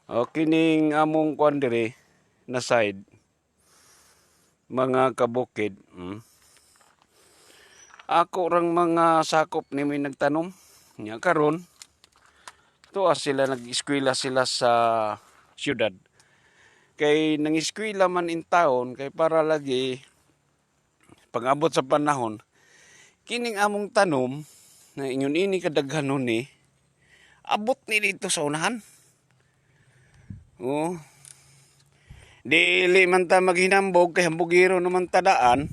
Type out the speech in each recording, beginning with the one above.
O kining among kuan dire na side mga kabukid. Ako rang mga sakop ni may nagtanom. Nya karon tuwa sila nag-eskwela sila sa syudad. Kay nang-eskwela man in town kay para lagi pag-abot sa panahon kining among tanom na ingon ini kadaghanon ni abot ni dito sa unahan. Oh, dili man ta maghinambog kay hambugiro naman tadaan.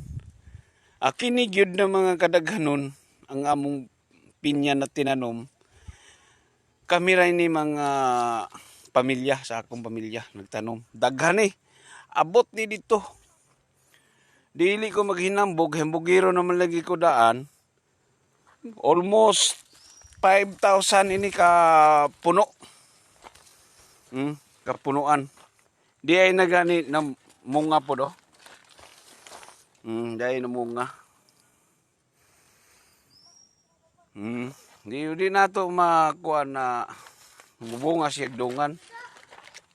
Kini gyud na mga kadaghanon ang among pinya na tinanom. Kami ray ni mga pamilya sa akong pamilya nagtanom. Daghan abot ni dito. Dili ko maghinambog, hambugiro naman lagi ko daan. Almost 5,000 ini ka puno. Kapunuan. Di ay nagani na munga po do. Di ay na munga. Di nato makuha na mubunga siya dungan.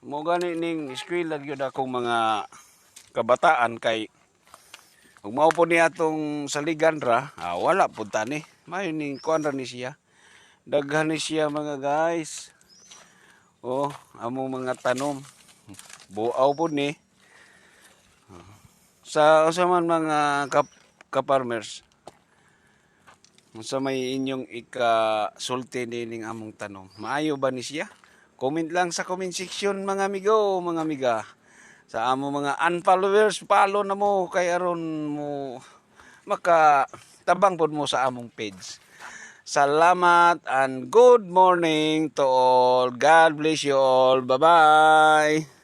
Mo gani ning eskwela gyud akong mga kabataan kay ug mao po ni atong saligan ra, wala pud tani. May ning kuan ra ni siya. Daghan ni siya mga guys. Oh, among mga tanom. Buaw po ni. Sa man mga ka-farmers. Sa may inyong ika-sulti ning among tanom. Maayo ba ni siya? Comment lang sa comment section mga amigo, mga amiga. Sa among mga unfollowers, follow na mo kay aron mo maka-tabang pod mo sa among page. Salamat and good morning to all. God bless you all. Bye-bye.